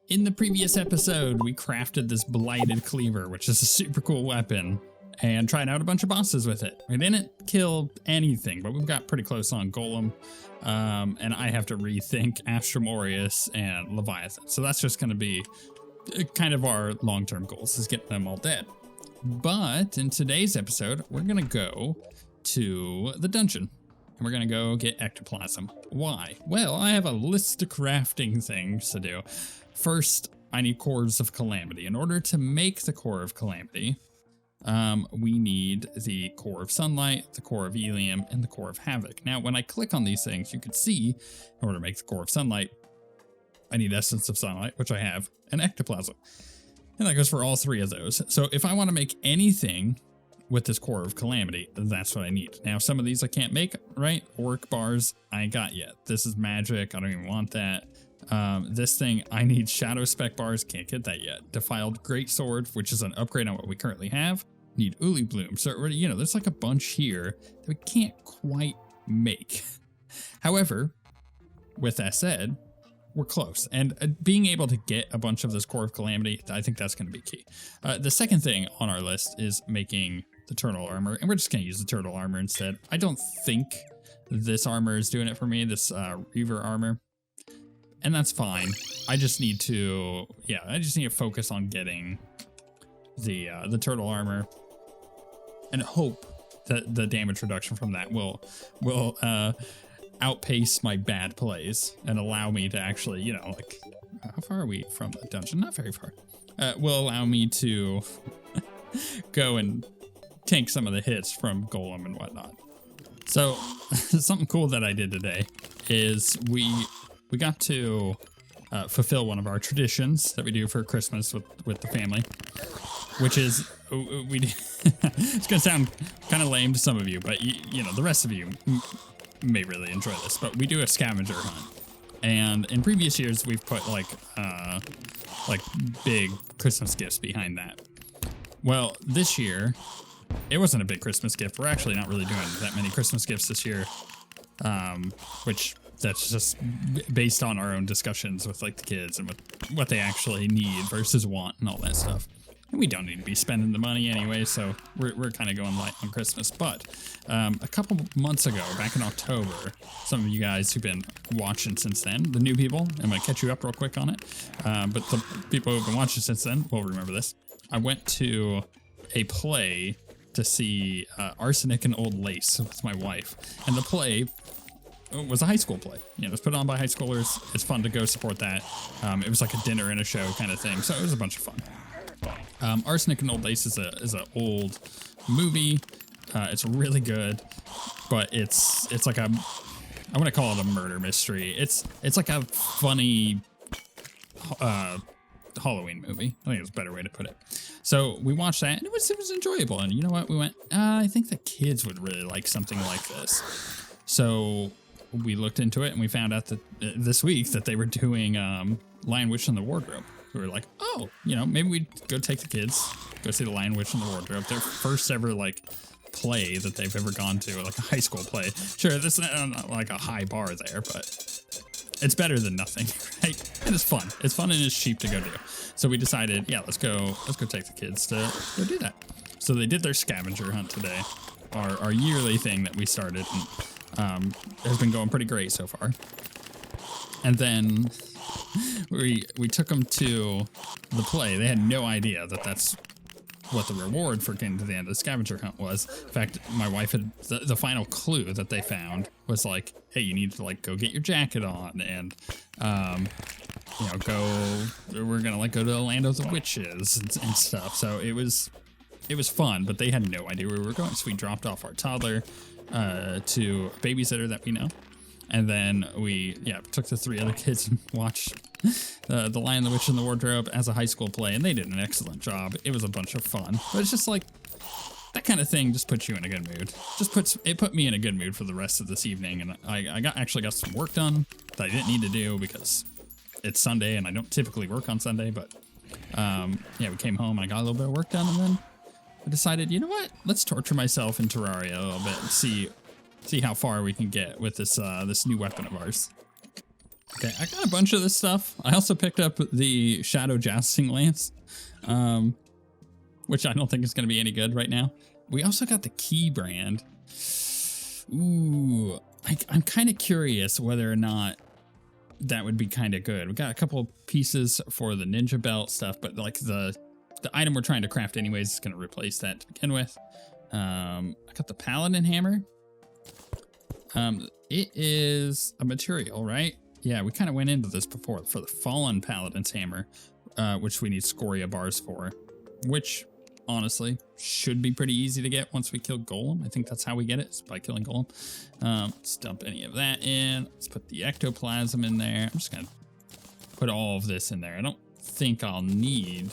In the previous episode, we crafted this blighted cleaver, which is a super cool weapon, and tried out a bunch of bosses with it. We didn't kill anything, but we got pretty close on Golem, and I have to rethink Astromorius and Leviathan. So that's just going to be kind of our long-term goals, is getting them all dead. But in today's episode, we're going to go to the dungeon. And we're going to go get ectoplasm. Why? Well, I have a list of crafting things to do. First, I need cores of Calamity. In order to make the core of Calamity, we need the core of Sunlight, the core of Helium, and the core of Havoc. Now, when I click on these things, you can see, in order to make the core of Sunlight, I need Essence of Sunlight, which I have, and ectoplasm. And that goes for all three of those. So if I want to make anything with this core of Calamity, that's what I need. Now, some of these I can't make, right? Orc bars, I ain't got yet. This is magic, I don't even want that. This thing, I need Shadow Spec bars, can't get that yet. Defiled Greatsword, which is an upgrade on what we currently have. Need Uli Bloom. So, you know, there's like a bunch here that we can't quite make. However, with that said, we're close. And being able to get a bunch of this core of Calamity, I think that's going to be key. The second thing on our list is making the turtle armor, and we're just going to use the turtle armor instead. I don't think this armor is doing it for me, this Reaver armor. And that's fine. I just need to, I just need to focus on getting the turtle armor and hope that the damage reduction from that will outpace my bad plays and allow me to actually, you know, like, how far are we from the dungeon? Not very far. Will allow me to go and tank some of the hits from Golem and whatnot. So something cool that I did today is we got to fulfill one of our traditions that we do for Christmas with the family, which is, it's going to sound kind of lame to some of you, but you know, the rest of you may really enjoy this, but we do a scavenger hunt. And in previous years, we've put like big Christmas gifts behind that. Well, this year, it wasn't a big Christmas gift. We're actually not really doing that many Christmas gifts this year, which that's just based on our own discussions with like the kids and what they actually need versus want and all that stuff. And we don't need to be spending the money anyway, so we're kind of going light on Christmas. But a couple months ago, back in October, some of you guys who've been watching since then, the new people, I'm going to catch you up real quick on it, but the people who've been watching since then will remember this. I went to a play to see Arsenic and Old Lace with my wife, and the play was a high school play. You know, it was put on by high schoolers. It's fun to go support that. It was like a dinner and a show kind of thing, so it was a bunch of fun. Arsenic and Old Lace is an old movie. It's really good, but it's like I want to call it a murder mystery. It's like a funny Halloween movie. I think it's a better way to put it. So we watched that, and it was enjoyable. And you know what? We went, I think the kids would really like something like this. So we looked into it, and we found out that this week that they were doing Lion Witch in the Wardrobe. We were like, oh, you know, maybe we'd go take the kids, go see the Lion Witch in the Wardrobe. Their first ever like play that they've ever gone to, like a high school play. Sure, this is not like a high bar there, but it's better than nothing, right? And it's fun. It's fun and it's cheap to go do. So we decided, let's go take the kids to go do that. So they did their scavenger hunt today, our yearly thing that we started, and has been going pretty great so far. And then we took them to the play. They had no idea that that's what the reward for getting to the end of the scavenger hunt was. In fact, my wife had the final clue that they found was like, hey, you need to like go get your jacket on and you know, we're gonna like go to the land of the witches and stuff. So it was fun, but they had no idea where we were going. So we dropped off our toddler to a babysitter that we know. And then we, took the three other kids and watched the Lion, the Witch, and the Wardrobe as a high school play, and they did an excellent job. It was a bunch of fun, but it's just like that kind of thing just puts you in a good mood. It put me in a good mood for the rest of this evening, and I actually got some work done that I didn't need to do because it's Sunday and I don't typically work on Sunday. But we came home and I got a little bit of work done, and then I decided, you know what? Let's torture myself in Terraria a little bit and see how far we can get with this this new weapon of ours. Okay, I got a bunch of this stuff. I also picked up the Shadow Jousting Lance, which I don't think is going to be any good right now. We also got the Key brand. Ooh, I'm kind of curious whether or not that would be kind of good. We got a couple pieces for the ninja belt stuff, but like the item we're trying to craft anyways is going to replace that to begin with. I got the Paladin hammer. It is a material, right? Yeah, we kind of went into this before for the Fallen Paladin's hammer, which we need scoria bars for, which honestly should be pretty easy to get once we kill Golem. I think that's how we get it, is by killing Golem. Let's dump any of that in. Let's put the ectoplasm in there. I'm just gonna put all of this in there. I don't think I'll need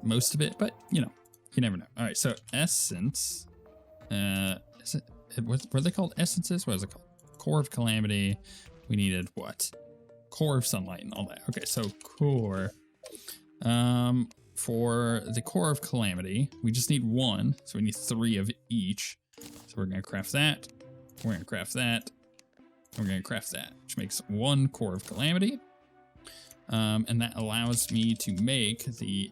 most of it, but you know, you never know. All right, so essence. Were they called essences? What is it called? Core of Calamity. We needed what? Core of Sunlight and all that. Okay, so core. For the Core of Calamity, we just need one, so we need 3 of each. So we're gonna craft that. We're gonna craft that. We're gonna craft that, which makes 1 Core of Calamity. And that allows me to make the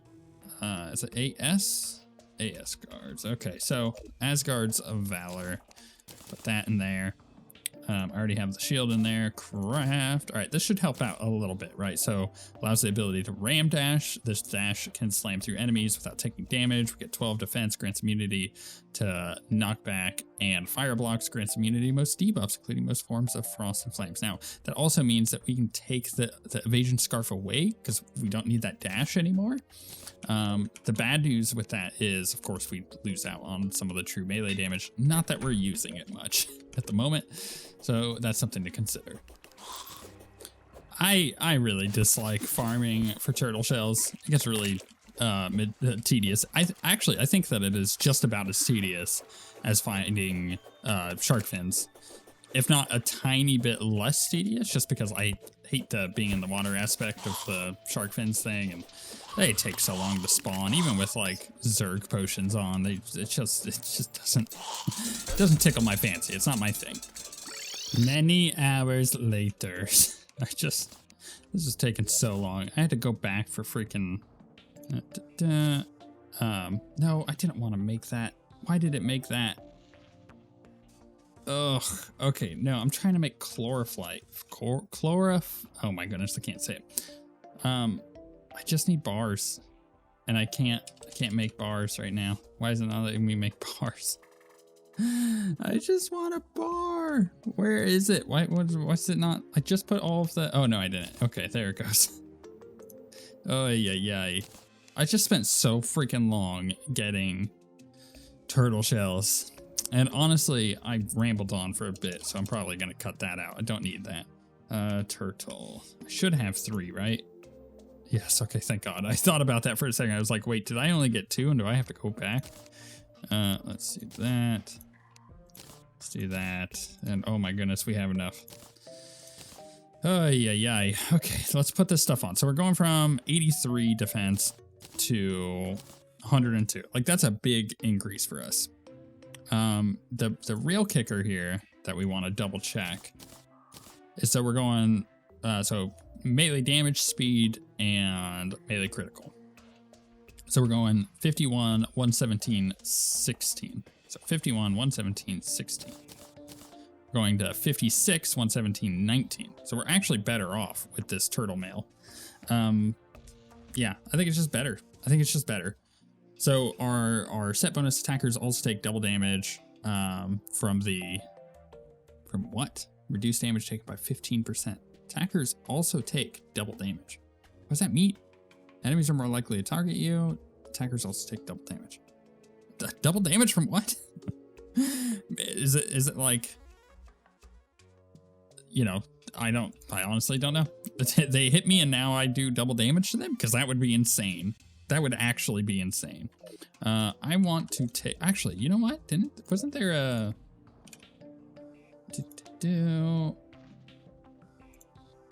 is it AS? AS guards. Okay, so Asgard's of Valor. Put that in there. I already have the shield in there. Craft. All right, this should help out a little bit, right? So allows the ability to ram dash. This dash can slam through enemies without taking damage. We get 12 defense, grants immunity to knockback, and fire blocks, grants immunity to most debuffs, including most forms of frost and flames. Now, that also means that we can take the evasion scarf away because we don't need that dash anymore. The bad news with that is, of course, we lose out on some of the true melee damage. Not that we're using it much at the moment, so that's something to consider. I really dislike farming for turtle shells. It gets really tedious. I think that it is just about as tedious as finding shark fins, if not a tiny bit less tedious, just because I hate the being in the water aspect of the shark fins thing, and they take so long to spawn, even with like Zerg potions on. It just doesn't tickle my fancy. It's not my thing. Many hours later, this is taking so long. I had to go back for freaking. No, I didn't want to make that. Why did it make that? Ugh. Okay, no, I'm trying to make chlorophyte. Oh my goodness, I can't say it. I just need bars, and I can't make bars right now. Why is it not letting me make bars? I just want a bar. Where is it? What's it not? I just put all of the. Oh no, I didn't. Okay, there it goes. Oh yeah. I just spent so freaking long getting turtle shells. And honestly, I rambled on for a bit, so I'm probably going to cut that out. I don't need that. Turtle. I should have 3, right? Yes, okay, thank God. I thought about that for a second. I was like, wait, did I only get 2, and do I have to go back? Let's do that. Let's do that. And oh my goodness, we have enough. Oh, yeah. Okay, so let's put this stuff on. So we're going from 83 defense to 102. Like, that's a big increase for us. The real kicker here that we want to double check is that we're going so melee damage, speed, and melee critical. So we're going 51, 117, 16. So 51, 117, 16. We're going to 56, 117, 19. So we're actually better off with this turtle mail. Yeah, I think it's just better. So our set bonus attackers also take double damage from what? Reduced damage taken by 15%. Attackers also take double damage. What does that mean? Enemies are more likely to target you. Attackers also take double damage. Double damage from what? Is it like, you know, I honestly don't know. They hit me and now I do double damage to them? Because that would be insane. That would actually be insane. I want to take, actually, you know what? Wasn't there a,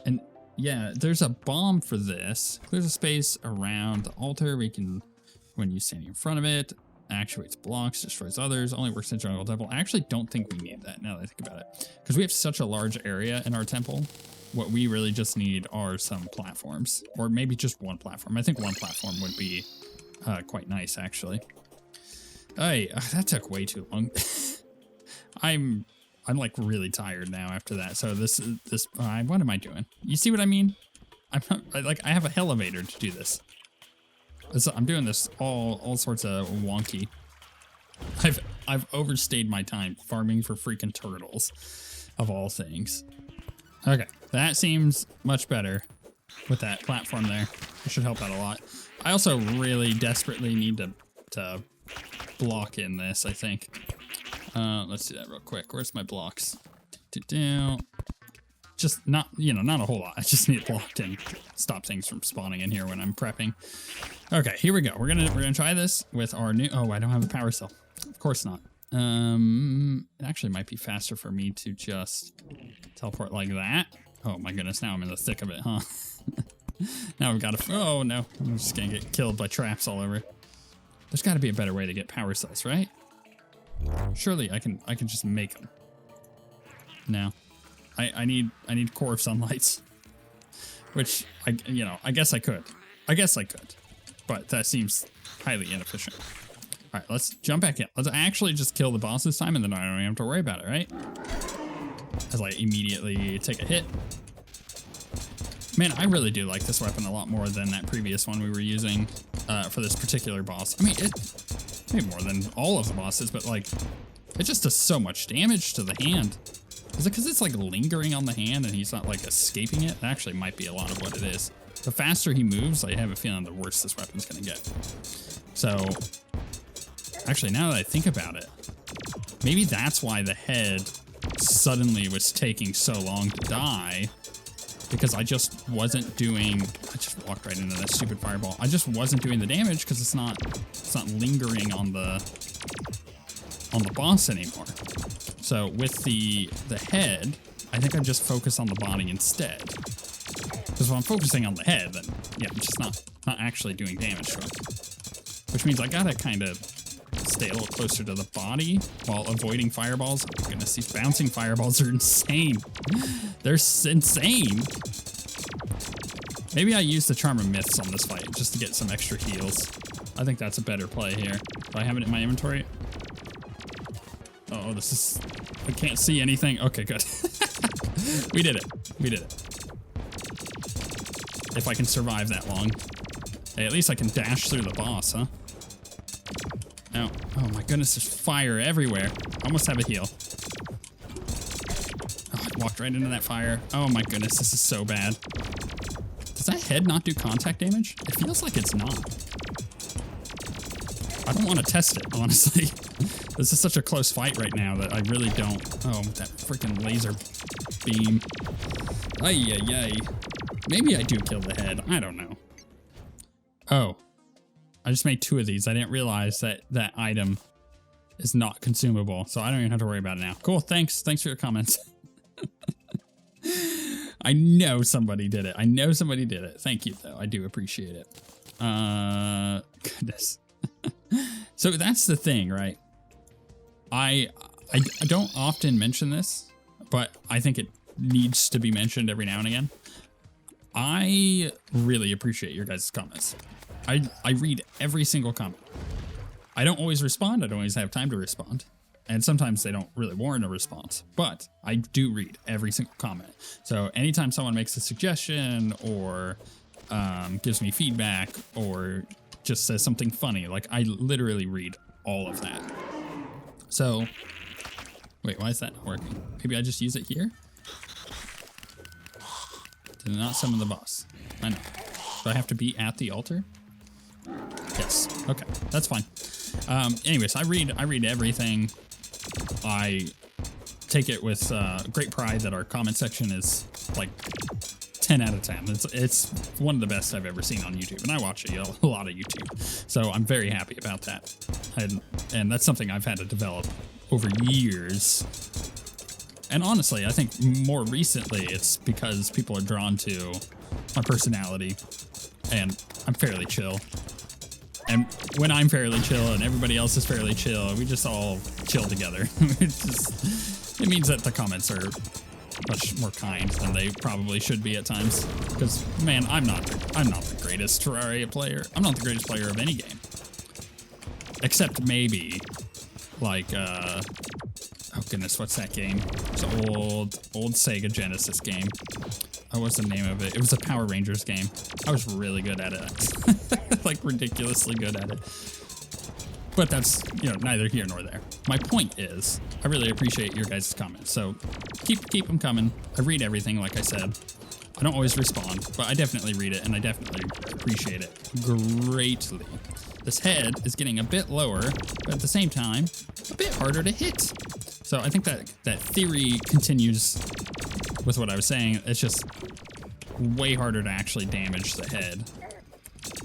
and yeah, there's a bomb for this. Clears a space around the altar. When you stand in front of it, actuates blocks, destroys others, only works in jungle temple. I actually don't think we need that now that I think about it, because we have such a large area in our temple what we really just need are some platforms, or maybe just one platform. I think one platform would be quite nice, actually. Hey, that took way too long. I'm like really tired now after that. So what am I doing? You see what I mean? I have an elevator to do this. I'm doing this all sorts of wonky. I've overstayed my time farming for freaking turtles, of all things. Okay, that seems much better with that platform there. It should help out a lot. I also really desperately need to block in this, I think. Let's do that real quick. Where's my blocks? Just not a whole lot. I just need it blocked in. Stop things from spawning in here when I'm prepping. Okay, here we go. We're gonna try this with our new. Oh, I don't have a power cell. Of course not. It actually might be faster for me to just teleport like that. Oh my goodness! Now I'm in the thick of it, huh? Now we've got to. Oh no! I'm just gonna get killed by traps all over. There's got to be a better way to get power cells, right? Surely I can just make them. No. I need core of sunlights, which I guess I could, but that seems highly inefficient. All right, let's jump back in. Let's actually just kill the boss this time, and then I don't even have to worry about it, right? As I immediately take a hit. Man, I really do like this weapon a lot more than that previous one we were using for this particular boss. I mean, maybe more than all of the bosses, but like, it just does so much damage to the hand. Is it because it's like lingering on the hand and he's not like escaping it? That actually might be a lot of what it is. The faster he moves, I have a feeling the worse this weapon's gonna get. So, actually, now that I think about it, maybe that's why the head suddenly was taking so long to die, because I just wasn't doing. I just walked right into that stupid fireball. I just wasn't doing the damage because it's not lingering on the boss anymore. So with the head, I think I just focus on the body instead. Because when I'm focusing on the head, then yeah, I'm just not actually doing damage to it. Which means I gotta kind of stay a little closer to the body while avoiding fireballs. Oh my goodness, these bouncing fireballs are insane. They're insane. Maybe I use the Charm of Myths on this fight just to get some extra heals. I think that's a better play here. Do I have it in my inventory? Oh, this is... I can't see anything. Okay, good. We did it. We did it. If I can survive that long. Hey, at least I can dash through the boss, huh? No. Oh my goodness, there's fire everywhere. Almost have a heal. Oh, I walked right into that fire. Oh my goodness, this is so bad. Does that head not do contact damage? It feels like it's not. I don't want to test it, honestly. This is such a close fight right now that I really don't. Oh, that freaking laser beam. Ay, ay, ay. Maybe I do kill the head. I don't know. Oh. I just made 2 of these. I didn't realize that that item is not consumable, so I don't even have to worry about it now. Cool, thanks. Thanks for your comments. I know somebody did it. I know somebody did it. Thank you, though. I do appreciate it. Goodness. So that's the thing, right? I don't often mention this, but I think it needs to be mentioned every now and again. I really appreciate your guys' comments. I read every single comment. I don't always respond. I don't always have time to respond. And sometimes they don't really warrant a response, but I do read every single comment. So anytime someone makes a suggestion or gives me feedback or just says something funny, like I literally read all of that. So, wait, why is that not working? Maybe I just use it here? Did not summon the boss. I know. Do I have to be at the altar? Yes. Okay, that's fine. Anyways, I read everything. I take it with great pride that our comment section is like 10 out of 10. It's one of the best I've ever seen on YouTube, and I watch a lot of YouTube, so I'm very happy about that. And that's something I've had to develop over years. And honestly, I think more recently it's because people are drawn to my personality, and I'm fairly chill. And when I'm fairly chill and everybody else is fairly chill, we just all chill together. It means that the comments are much more kind than they probably should be at times. Because, man, I'm not the greatest Terraria player. I'm not the greatest player of any game. Except maybe, like, oh goodness, what's that game? It's an old Sega Genesis game. Oh, what's the name of it? It was a Power Rangers game. I was really good at it. Like, ridiculously good at it. But that's, you know, neither here nor there. My point is, I really appreciate your guys' comments. So keep them coming. I read everything, like I said. I don't always respond, but I definitely read it, and I definitely appreciate it greatly. This head is getting a bit lower, but at the same time, a bit harder to hit. So I think that theory continues with what I was saying. It's just way harder to actually damage the head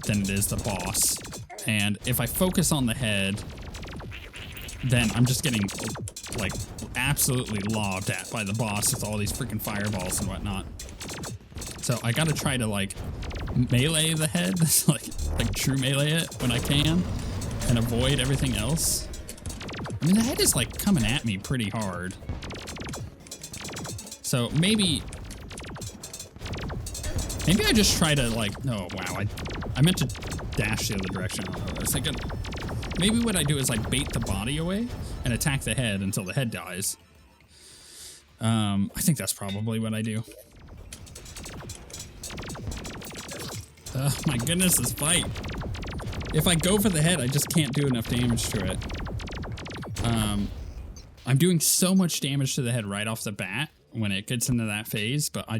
than it is the boss. And if I focus on the head, then I'm just getting, like, absolutely lobbed at by the boss with all these freaking fireballs and whatnot. So I gotta try to, like, melee the head, like true melee it when I can, and avoid everything else. I mean, the head is, like, coming at me pretty hard. So maybe I just try to, like, oh, wow, I meant to dash the other direction. I don't know. I was thinking maybe what I do is, like, bait the body away and attack the head until the head dies. I think that's probably what I do. Oh my goodness, this fight. If I go for the head, I just can't do enough damage to it. I'm doing so much damage to the head right off the bat when it gets into that phase, but I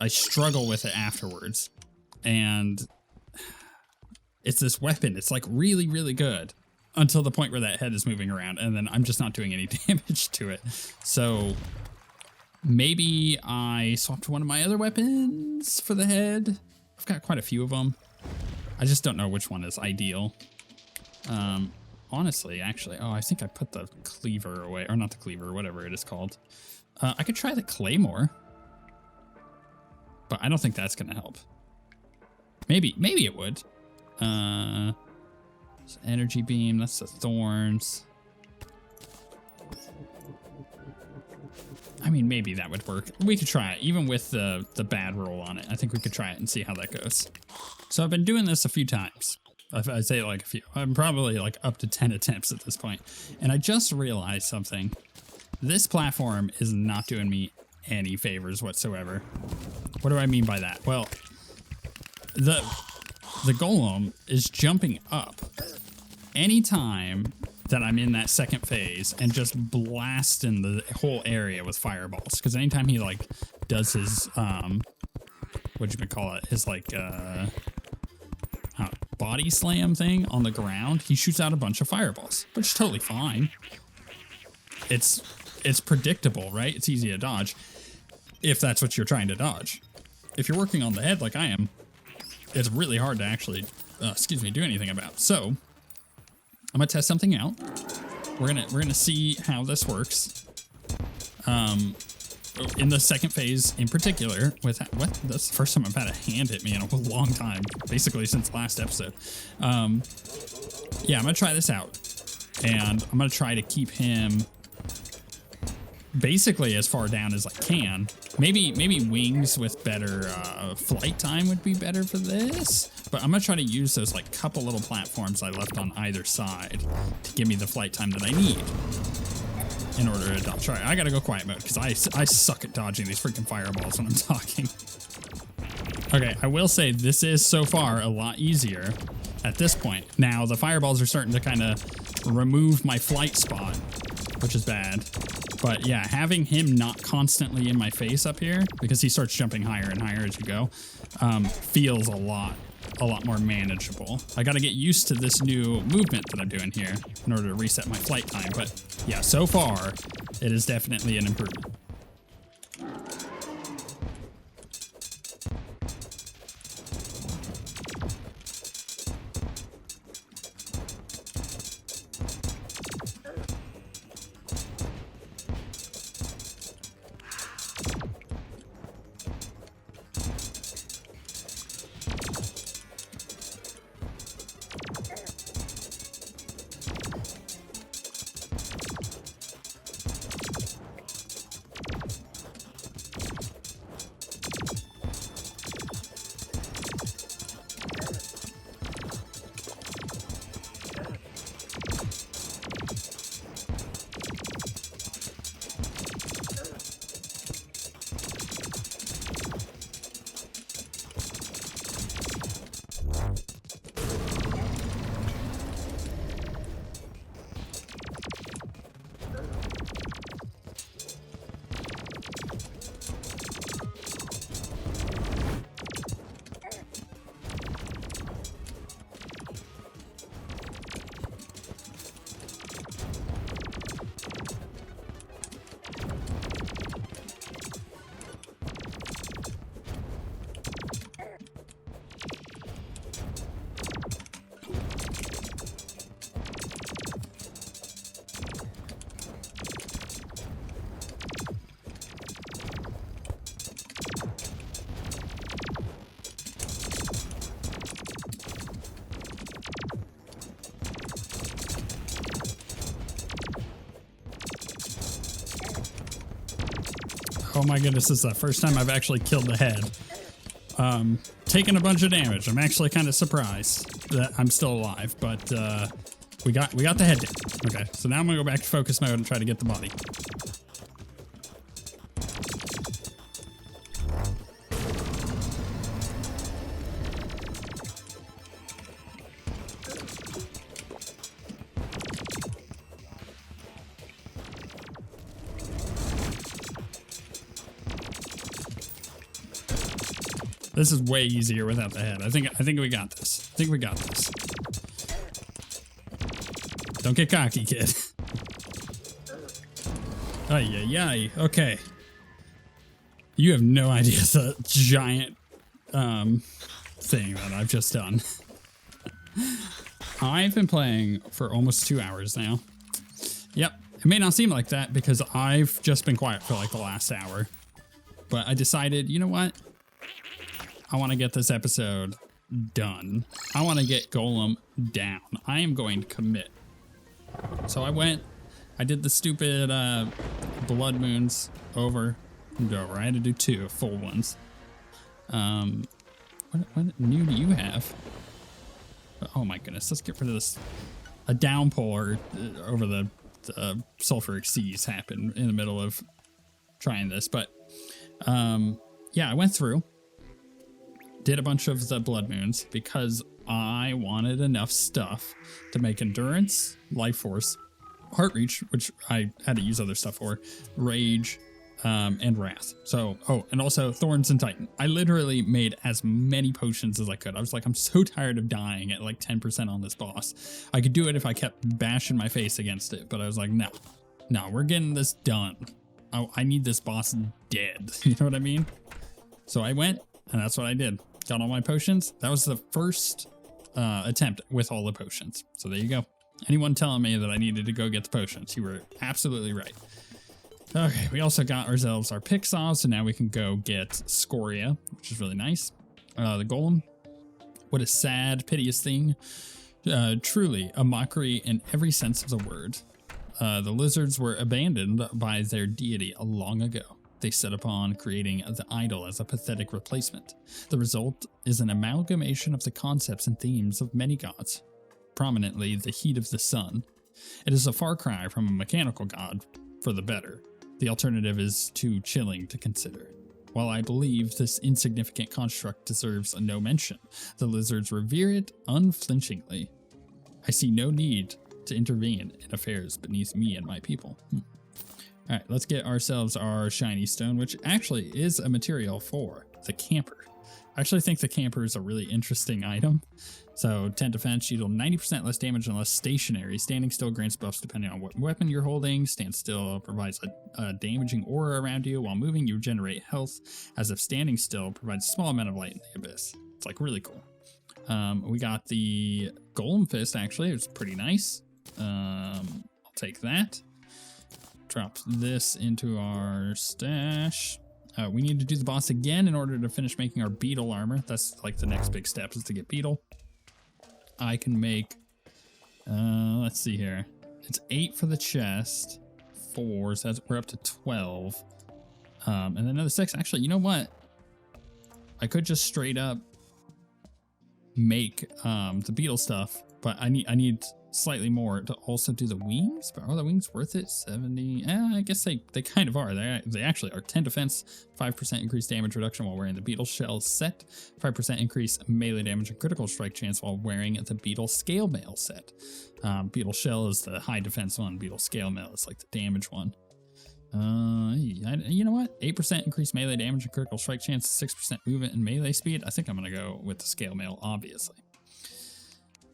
struggle with it afterwards. And it's this weapon. It's, like, really, really good until the point where that head is moving around, and then I'm just not doing any damage to it. So maybe I swapped one of my other weapons for the head. I've got quite a few of them. I just don't know which one is ideal. Honestly, actually, oh, I think I put the cleaver away, or not the cleaver, whatever it is called. I could try the claymore, but I don't think that's gonna help. Maybe it would. Energy beam, that's the thorns. I mean, maybe that would work. We could try it, even with the bad roll on it. I think we could try it and see how that goes. So I've been doing this a few times. I'd say like a few. I'm probably like up to 10 attempts at this point. And I just realized something. This platform is not doing me any favors whatsoever. What do I mean by that? Well, the golem is jumping up anytime that I'm in that second phase and just blasting the whole area with fireballs. Because anytime he, like, does his, what'd you call it? His, like, body slam thing on the ground, he shoots out a bunch of fireballs, which is totally fine. It's predictable, right? It's easy to dodge if that's what you're trying to dodge. If you're working on the head like I am, it's really hard to actually, do anything about. So I'm gonna test something out. We're gonna see how this works. In the second phase in particular, with what? That's the first time I've had a hand hit me in a long time, basically since last episode. Yeah, I'm gonna try this out, and I'm gonna try to keep him basically as far down as I can. Maybe wings with better flight time would be better for this, but I'm gonna try to use those like couple little platforms I left on either side to give me the flight time that I need in order to dodge. Sorry, I gotta go quiet mode because I suck at dodging these freaking fireballs when I'm talking. Okay, I will say this is so far a lot easier at this point. Now the fireballs are starting to kind of remove my flight spot, which is bad. But yeah, having him not constantly in my face up here, because he starts jumping higher and higher as you go, feels a lot more manageable. I gotta get used to this new movement that I'm doing here in order to reset my flight time. But yeah, so far, it is definitely an improvement. Oh my goodness, this is the first time I've actually killed the head. Taking a bunch of damage. I'm actually kind of surprised that I'm still alive, but we got the head down. Okay, so now I'm gonna go back to focus mode and try to get the body. This is way easier without the head. I think we got this. I think we got this. Don't get cocky, kid. Ay. Okay. You have no idea the giant thing that I've just done. I've been playing for almost 2 hours now. Yep. It may not seem like that because I've just been quiet for like the last hour. But I decided, you know what? I want to get this episode done. I want to get Golem down. I am going to commit. So I did the stupid blood moons over and over. I had to do 2 full ones. What new do you have? Oh my goodness, let's get rid of this. A downpour over the sulfuric seas happened in the middle of trying this. But yeah, I went through. Did a bunch of the blood moons because I wanted enough stuff to make endurance, life force, heart reach, which I had to use other stuff for, rage, and wrath. So, oh, and also thorns and titan. I literally made as many potions as I could. I was like, I'm so tired of dying at like 10% on this boss. I could do it if I kept bashing my face against it, but I was like, no, we're getting this done. Oh, I need this boss dead. You know what I mean? So I went, and that's what I did. Got all my potions. That was the first attempt with all the potions. So there you go. Anyone telling me that I needed to go get the potions, you were absolutely right. Okay, we also got ourselves our pick saw, so now we can go get scoria, which is really nice. The golem. What a sad, piteous thing. Truly a mockery in every sense of the word. The lizards were abandoned by their deity long ago. They set upon creating the idol as a pathetic replacement. The result is an amalgamation of the concepts and themes of many gods, prominently the heat of the sun. It is a far cry from a mechanical god for the better. The alternative is too chilling to consider. While I believe this insignificant construct deserves no mention, the lizards revere it unflinchingly. I see no need to intervene in affairs beneath me and my people. All right, let's get ourselves our shiny stone, which actually is a material for the camper. I actually think the camper is a really interesting item. So 10 defense, you deal 90% less damage unless stationary. Standing still grants buffs depending on what weapon you're holding. Stand still provides a damaging aura around you. While moving, you generate health, as if standing still provides a small amount of light in the abyss. It's like really cool. We got the Golem Fist, actually. It's pretty nice. I'll take that. Drop this into our stash. We need to do the boss again in order to finish making our beetle armor. That's like the next big step is to get beetle. I can make, let's see here. It's 8 for the chest, 4, so we're up to 12. And then another 6. Actually, you know what? I could just straight up make the beetle stuff, but I need slightly more to also do the wings. But are the wings worth it? 70. I guess they kind of are. They actually are. 10 defense, 5% increased damage reduction while wearing the beetle shell set, 5% increase melee damage and critical strike chance while wearing the beetle scale mail set. Beetle shell is the high defense one. Beetle scale mail is like the damage one. You know what? 8% increased melee damage and critical strike chance, 6% movement and melee speed. I think I'm gonna go with the scale mail, obviously.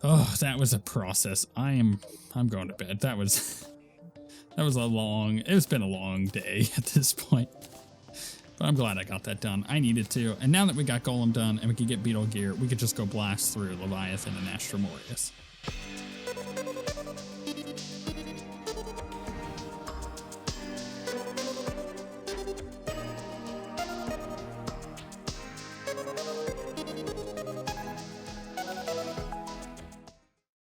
Oh, that was a process. I'm going to bed. That was it's been a long day at this point. But I'm glad I got that done. I needed to. And now that we got Golem done and we can get beetle gear, we could just go blast through Leviathan and Astra Morius.